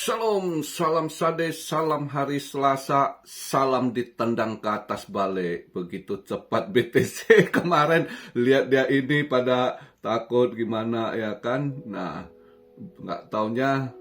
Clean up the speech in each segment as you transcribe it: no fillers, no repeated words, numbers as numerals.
Shalom, salam sade, salam hari Selasa, salam ditendang ke atas balik. Begitu cepat BTC kemarin, lihat dia ini pada takut gimana ya kan. Nah, nggak taunya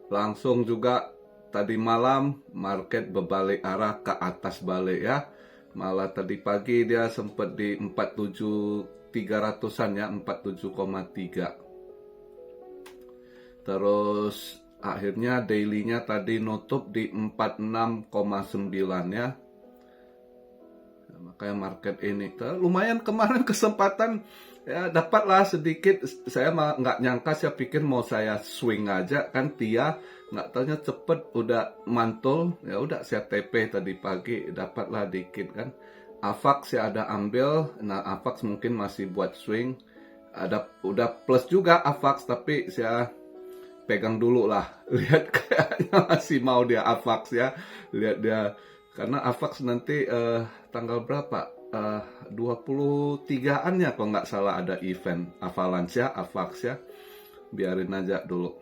langsung juga tadi malam market berbalik arah ke atas balik ya. Malah tadi pagi dia sempat di 47.300-an ya, 47,3. Terus akhirnya daily-nya tadi nutup di 46,9 ya. Makanya market ini lumayan kemarin kesempatan ya, dapatlah sedikit. Saya nggak nyangka, saya pikir mau saya swing aja kan, Tia nggak taunya cepet udah mantul. Ya udah saya TP tadi pagi, dapatlah dikit kan. AVAX saya ada ambil. Nah, AVAX mungkin masih buat swing. Udah plus juga AVAX, tapi saya pegang dulu lah, lihat kayaknya masih mau dia AVAX ya, lihat dia, karena AVAX nanti tanggal berapa, 23-an ya kalau nggak salah ada event Avalanche ya, AVAX ya, biarin aja dulu.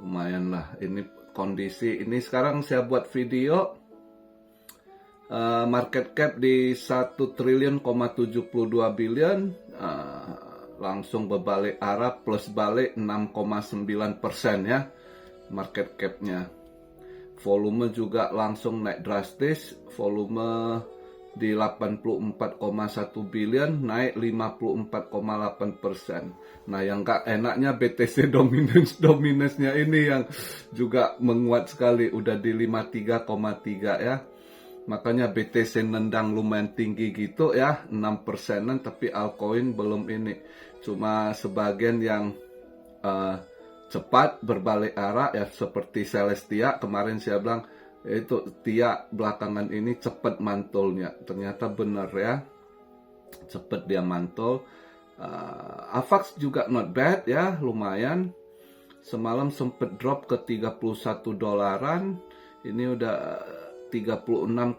Lumayan lah ini kondisi ini. Sekarang saya buat video market cap di 1.072 billion, langsung berbalik arah, plus balik 6,9% ya market capnya. Volume juga langsung naik drastis, volume di 84,1 billion naik 54,8%. Nah, yang gak enaknya BTC dominance-nya ini yang juga menguat sekali, udah di 53,3 ya. Makanya BTC nendang lumayan tinggi gitu ya, 6%-an, tapi altcoin belum ini. Cuma sebagian yang cepat berbalik arah ya, seperti Celestia. Kemarin saya bilang, itu Tia belakangan ini cepat mantulnya. Ternyata benar ya, cepat dia mantul. AVAX juga not bad ya, lumayan. Semalam sempat drop ke 31 dolaran. Ini udah 36,6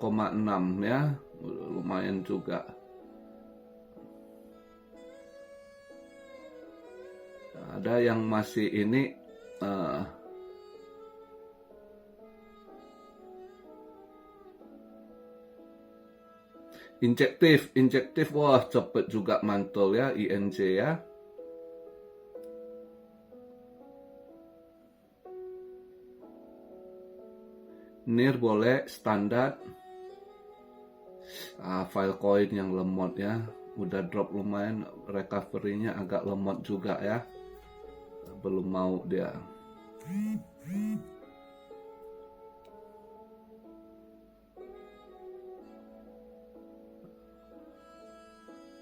ya, lumayan juga. Ada yang masih ini injektif, wah cepet juga mantul ya, INJ ya. NIR boleh, standar. Filecoin yang lemot ya, udah drop lumayan, recovery-nya agak lemot juga ya, belum mau dia.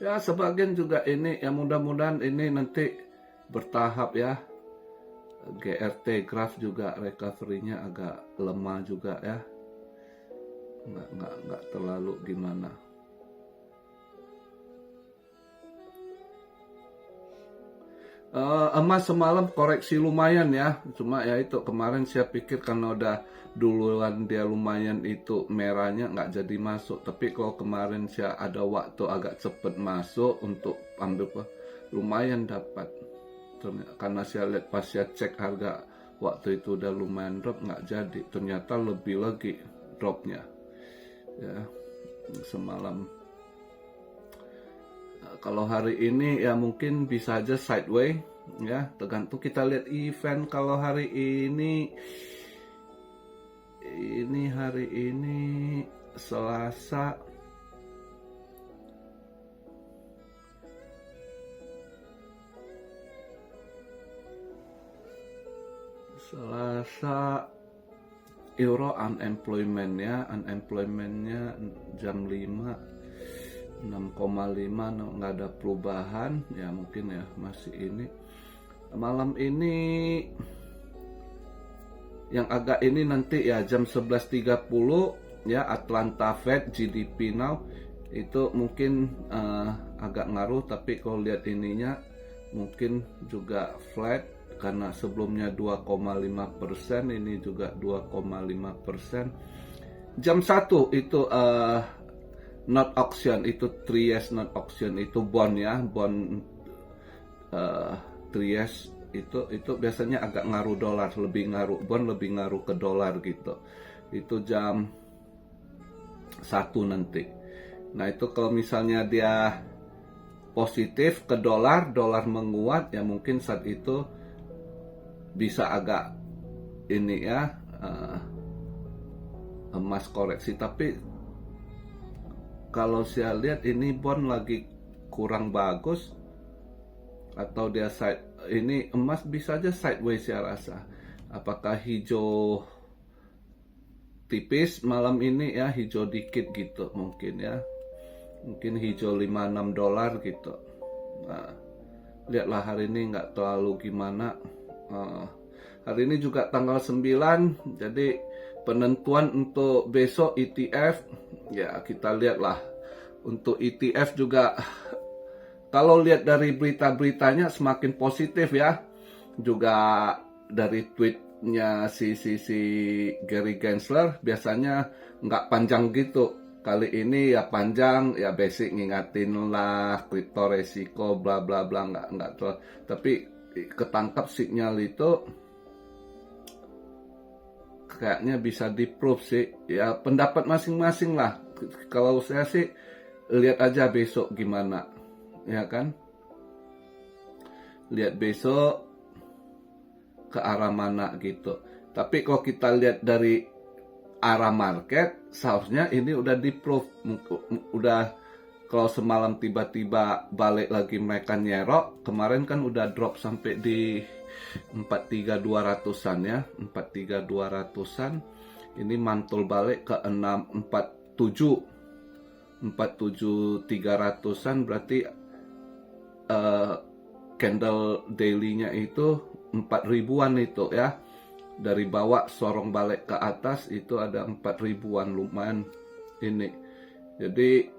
Ya sebagian juga ini ya, mudah-mudahan ini nanti bertahap ya. GRT graph juga recovery-nya agak lemah juga ya, nggak terlalu gimana. Emas semalam koreksi lumayan ya, cuma ya itu kemarin saya pikir karena udah duluan dia lumayan itu merahnya nggak jadi masuk, tapi kalau kemarin saya ada waktu agak cepet masuk untuk ambil, lumayan dapat. Karena saya lihat pas saya cek harga waktu itu udah lumayan drop, nggak jadi, ternyata lebih lagi dropnya ya semalam. Kalau hari ini ya mungkin bisa aja sideways ya, tergantung kita lihat event. Kalau hari ini hari ini Selasa, euro unemployment ya, unemploymentnya jam 5 6,5, nggak ada perubahan ya, mungkin ya masih ini. Malam ini yang agak ini nanti ya jam 11.30 ya, Atlanta Fed GDP now itu mungkin agak ngaruh, tapi kalau lihat ininya mungkin juga flat karena sebelumnya 2,5%, ini juga 2,5%. Jam 1 itu not auction, itu 3 years not auction, itu bond ya, bond Trieste itu biasanya agak ngaruh dolar, lebih ngaruh bond, lebih ngaruh ke dolar gitu. Itu jam 1 nanti. Nah itu kalau misalnya dia positif ke dolar, dolar menguat, ya mungkin saat itu bisa agak ini ya, emas koreksi. Tapi kalau saya lihat ini bond lagi kurang bagus, atau dia ini emas bisa aja sideways saya rasa. Apakah hijau tipis malam ini ya, hijau dikit gitu mungkin ya, mungkin hijau 5-6 dolar gitu. Nah, lihatlah hari ini nggak terlalu gimana. Hari ini juga tanggal 9, jadi penentuan untuk besok ETF ya, kita lihatlah. Untuk ETF juga kalau lihat dari berita-beritanya semakin positif ya. Juga dari tweetnya si Gary Gensler biasanya nggak panjang gitu. Kali ini ya panjang, ya basic ngingatin lah kripto resiko bla bla bla, nggak terlalu. Tapi ketangkap sinyal itu kayaknya bisa di-prove sih. Ya pendapat masing-masing lah. Kalau saya sih lihat aja besok gimana, ya kan? Lihat besok ke arah mana gitu. Tapi kalau kita lihat dari arah market, seharusnya ini udah di-prove. Udah, kalau semalam tiba-tiba balik lagi mereka nyerok, kemarin kan udah drop sampai di 43.200-an ya, 43.200-an. Ini mantul balik ke 47.300-an, berarti candle daily-nya itu 4.000-an itu ya. Dari bawah sorong balik ke atas itu ada 4.000-an, lumayan ini. Jadi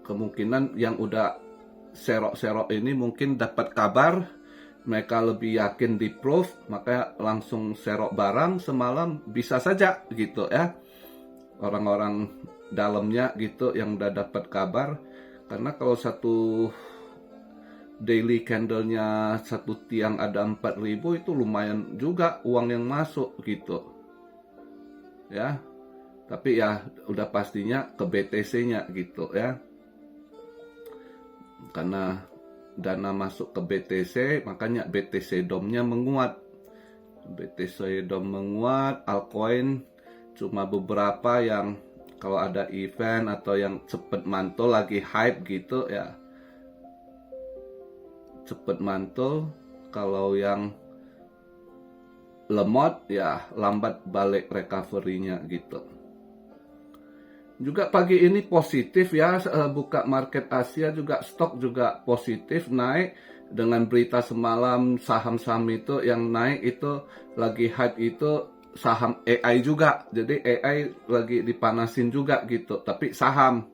kemungkinan yang udah serok-serok ini mungkin dapat kabar, mereka lebih yakin di proof, maka langsung serok barang semalam, bisa saja gitu ya. Orang-orang dalamnya gitu yang udah dapat kabar. Karena kalau satu daily candle-nya satu tiang ada 4.000, itu lumayan juga uang yang masuk gitu ya. Tapi ya udah pastinya ke BTC-nya gitu ya, karena dana masuk ke BTC, makanya BTC DOM-nya menguat. BTC DOM menguat, altcoin cuma beberapa yang kalau ada event atau yang cepet mantul lagi hype gitu ya, cepet mantul. Kalau yang lemot ya lambat balik recovery-nya gitu. Juga pagi ini positif ya, buka market Asia juga, stok juga positif naik. Dengan berita semalam saham-saham itu yang naik itu lagi hype itu saham AI juga. Jadi AI lagi dipanasin juga gitu. Tapi saham,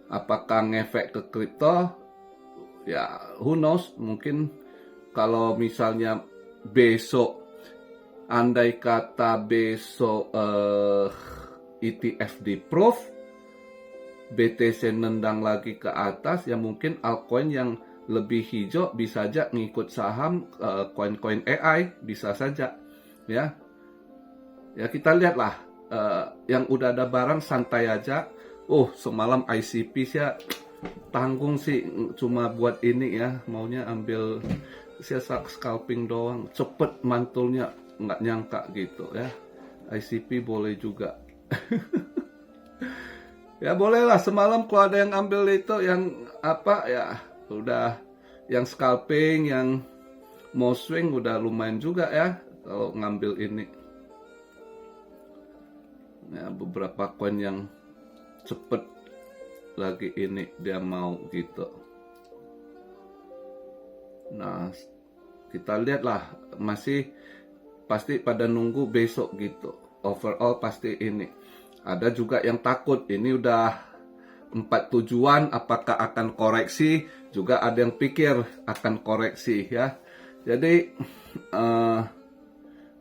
apakah ngefek ke kripto? Ya who knows, mungkin kalau misalnya besok, andai kata besok ETF di proof, BTC nendang lagi ke atas, ya mungkin altcoin yang lebih hijau bisa aja ngikut saham, koin-koin AI bisa saja ya. Ya kita lihatlah, yang udah ada barang santai aja. Semalam ICP sih tanggung sih, cuma buat ini ya, maunya ambil siasat scalping doang, cepet mantulnya, nggak nyangka gitu ya. ICP boleh juga. Ya bolehlah semalam kalau ada yang ambil itu yang apa ya, udah yang scalping, yang mau swing udah lumayan juga ya kalau ngambil ini. Ya beberapa koin yang cepet lagi ini dia mau gitu. Nah kita lihatlah, masih pasti pada nunggu besok gitu. Overall pasti ini. Ada juga yang takut ini udah 47-an apakah akan koreksi, juga ada yang pikir akan koreksi ya. Jadi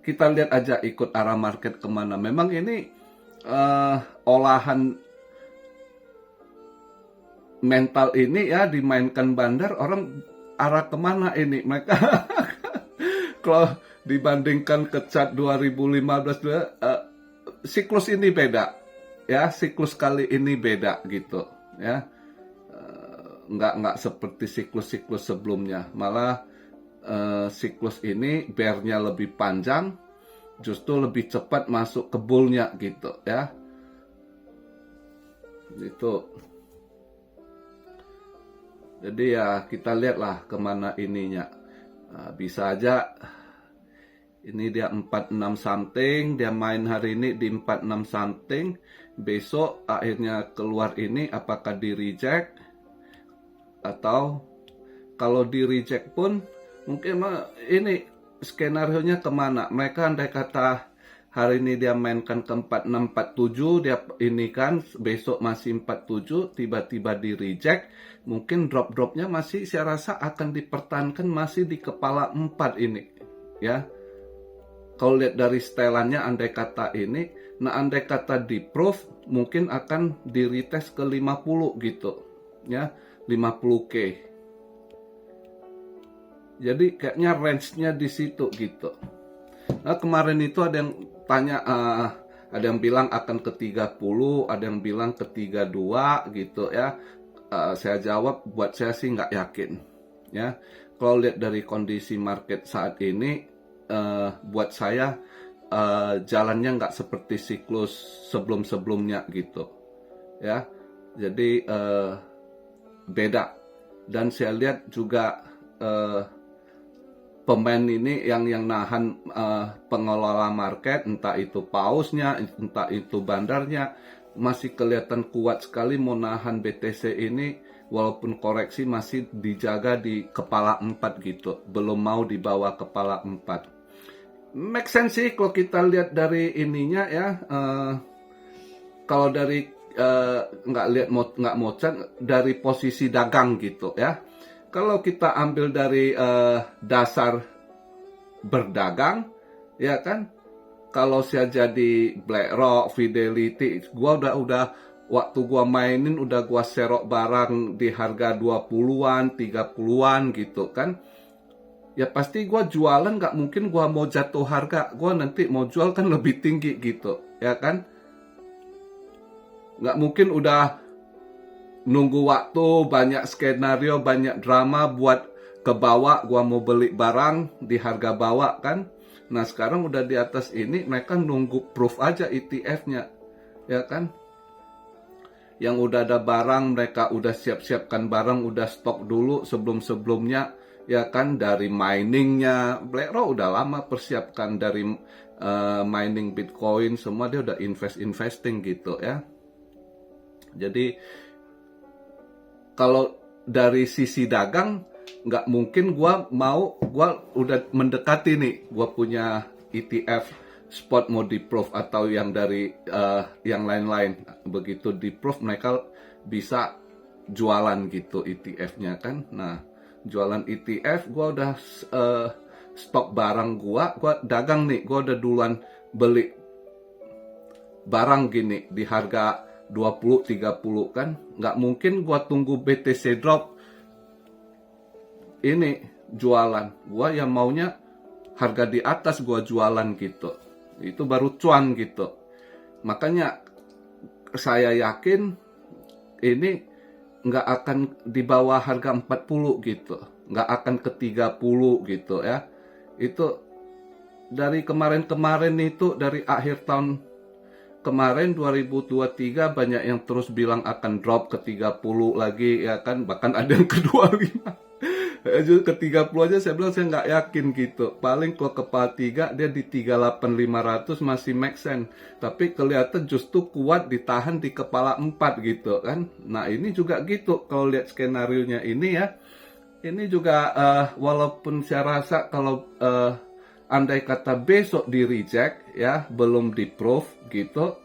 kita lihat aja ikut arah market kemana. Memang ini olahan mental ini ya dimainkan bandar, orang arah kemana ini mereka. Kalau dibandingkan ke chart 2015, siklus ini beda ya, siklus kali ini beda gitu ya. Nggak seperti siklus-siklus sebelumnya, malah siklus ini bear-nya lebih panjang, justru lebih cepat masuk ke bull-nya gitu ya. Itu jadi ya kita lihatlah kemana ininya. Bisa aja ini dia 46 something, dia main hari ini di 46 something, besok akhirnya keluar ini apakah di reject, atau kalau di reject pun mungkin ini skenario-nya kemana. Mereka andai kata hari ini dia mainkan ke 4647, dia ini kan besok masih 47, tiba-tiba di reject, mungkin drop-dropnya masih saya rasa akan dipertahankan masih di kepala 4 ini ya. Kalau lihat dari setelannya andai kata ini, nah andai kata di proof mungkin akan di retest ke 50 gitu ya, 50k. Jadi kayaknya range-nya di situ gitu. Nah, kemarin itu ada yang tanya, ada yang bilang akan ke 30, ada yang bilang ke 32 gitu ya. Saya jawab, buat saya sih nggak yakin ya. Kalau lihat dari kondisi market saat ini, buat saya jalannya nggak seperti siklus sebelum-sebelumnya gitu ya. Jadi beda. Dan saya lihat juga pemain ini yang nahan pengelola market, entah itu pausnya, entah itu bandarnya, masih kelihatan kuat sekali mau nahan BTC ini, walaupun koreksi masih dijaga di kepala 4 gitu, belum mau dibawa kepala 4. Make sense sih kalau kita lihat dari ininya ya. Kalau dari nggak mau chat dari posisi dagang gitu ya. Kalau kita ambil dari dasar berdagang, ya kan? Kalau saya jadi BlackRock, Fidelity, gua udah waktu gua mainin udah gua serok barang di harga 20-an, 30-an gitu kan. Ya pasti gua jualan, nggak mungkin gua mau jatuh harga, gua nanti mau jual kan lebih tinggi gitu, ya kan? Nggak mungkin udah nunggu waktu, banyak skenario, banyak drama buat ke bawah, gua mau beli barang di harga bawah kan. Nah sekarang udah di atas ini, mereka nunggu proof aja ETF-nya, ya kan. Yang udah ada barang, mereka udah siap-siapkan barang, udah stok dulu sebelum-sebelumnya, ya kan. Dari miningnya, BlackRock udah lama persiapkan dari mining Bitcoin, semua dia udah investing gitu ya. Jadi kalau dari sisi dagang, nggak mungkin gua udah mendekati nih, gua punya ETF spot mau di proof atau yang dari yang lain-lain. Begitu di proof mereka bisa jualan gitu ETF-nya kan. Nah, jualan ETF gua udah stok barang gua dagang nih, gua udah duluan beli barang gini di harga 20-30 kan. Nggak mungkin gua tunggu BTC drop ini jualan. Gua yang maunya harga di atas gua jualan gitu. Itu baru cuan gitu. Makanya saya yakin ini nggak akan di bawah harga 40 gitu. Nggak akan ke 30 gitu ya. Itu dari kemarin-kemarin itu, dari akhir tahun kemarin 2023 banyak yang terus bilang akan drop ke 30 lagi ya kan, bahkan ada yang ke 25. Ke 30 aja saya bilang saya nggak yakin gitu. Paling kalau kepala 3 dia di 38.500 masih make sense. Tapi kelihatan justru kuat ditahan di kepala 4 gitu kan. Nah ini juga gitu kalau lihat skenario-nya ini ya. Ini juga walaupun saya rasa kalau andai kata besok di reject ya, belum di proof gitu,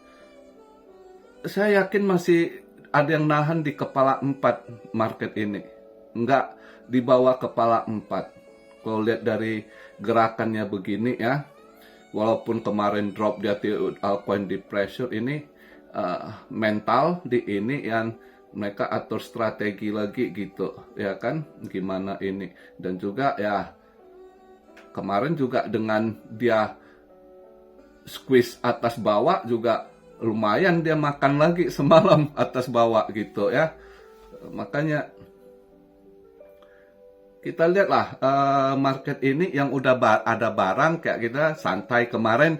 saya yakin masih ada yang nahan di kepala 4 market ini, nggak di bawah kepala 4. Kalau lihat dari gerakannya begini ya, walaupun kemarin drop di altcoin di pressure ini, mental di ini yang mereka atur strategi lagi gitu, ya kan, gimana ini. Dan juga ya kemarin juga dengan dia squeeze atas bawah juga lumayan dia makan lagi semalam atas bawah gitu ya. Makanya kita lihatlah market ini yang udah ada barang kayak kita santai. Kemarin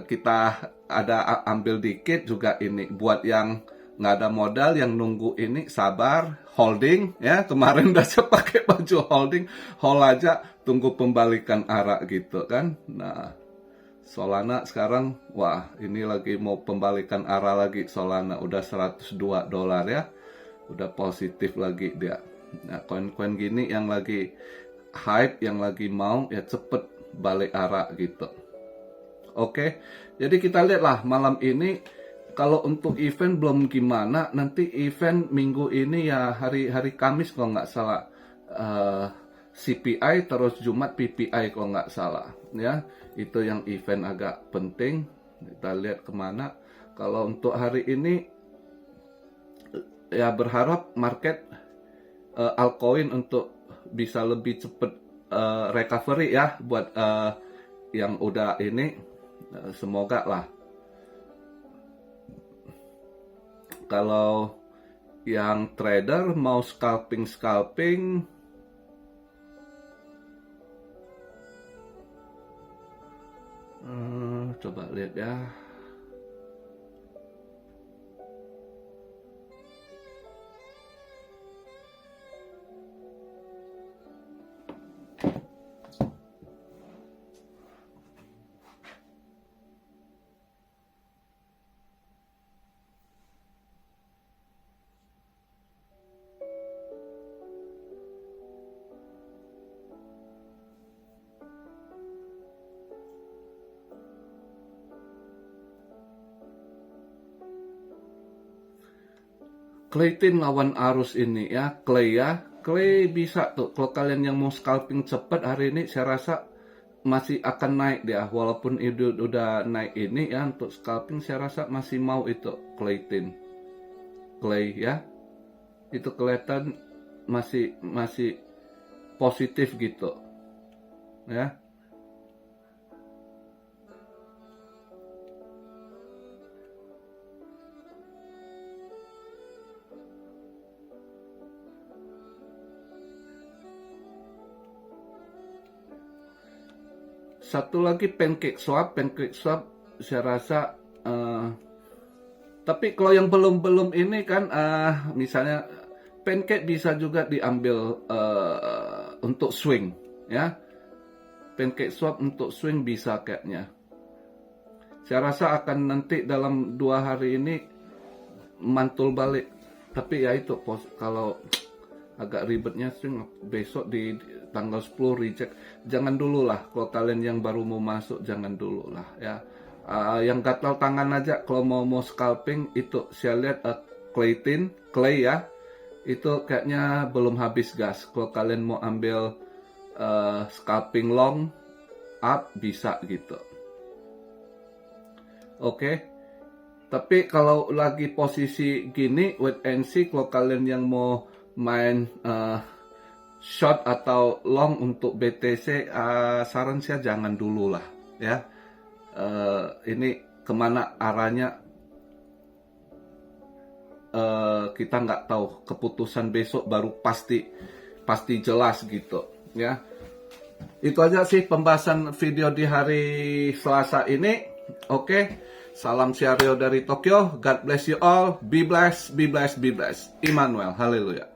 kita ada ambil dikit juga ini. Buat yang nggak ada modal, yang nunggu ini sabar, holding ya. Kemarin udah saya pakai baju holding, hold aja, tunggu pembalikan arah gitu kan. Nah, Solana sekarang, wah ini lagi mau pembalikan arah lagi. Solana udah $102 ya, udah positif lagi dia. Nah, koin-koin gini yang lagi hype, yang lagi mau, ya cepet balik arah gitu. Oke, jadi kita lihatlah malam ini. Kalau untuk event belum gimana, nanti event minggu ini ya hari Kamis kalau nggak salah. CPI terus Jumat PPI kalau nggak salah. Ya, itu yang event agak penting. Kita lihat kemana. Kalau untuk hari ini, ya berharap market altcoin untuk bisa lebih cepat recovery ya buat yang udah ini, semoga lah. Kalau yang trader mau scalping coba lihat ya. Clayton lawan arus ini ya, Clay ya. Clay bisa tuh, kalau kalian yang mau scalping cepat hari ini, saya rasa masih akan naik dia. Walaupun itu udah naik ini ya, untuk scalping saya rasa masih mau itu Clayton. Clay ya. Itu kelihatan masih positif gitu. Ya. Satu lagi pancake swap saya rasa tapi kalau yang belum ini kan misalnya pancake bisa juga diambil untuk swing ya. Pancake swap untuk swing bisa kayaknya. Saya rasa akan nanti dalam 2 hari ini mantul balik. Tapi ya itu kalau agak ribetnya swing besok di tanggal 10 reject. Jangan dulu lah kalau kalian yang baru mau masuk, jangan dulu lah ya. Yang gatal tangan aja kalau mau scalping itu saya lihat Clay ya. Itu kayaknya belum habis gas. Kalau kalian mau ambil scalping long up bisa gitu. Oke. Tapi kalau lagi posisi gini wait and see, kalau kalian yang mau main short atau long untuk BTC, saran saya jangan dulu lah ya. Ini kemana arahnya kita nggak tahu. Keputusan besok baru pasti jelas gitu ya. Itu aja sih pembahasan video di hari Selasa ini. Oke, salam Siario dari Tokyo. God bless you all. Be blessed, be blessed, be blessed. Immanuel, haleluya.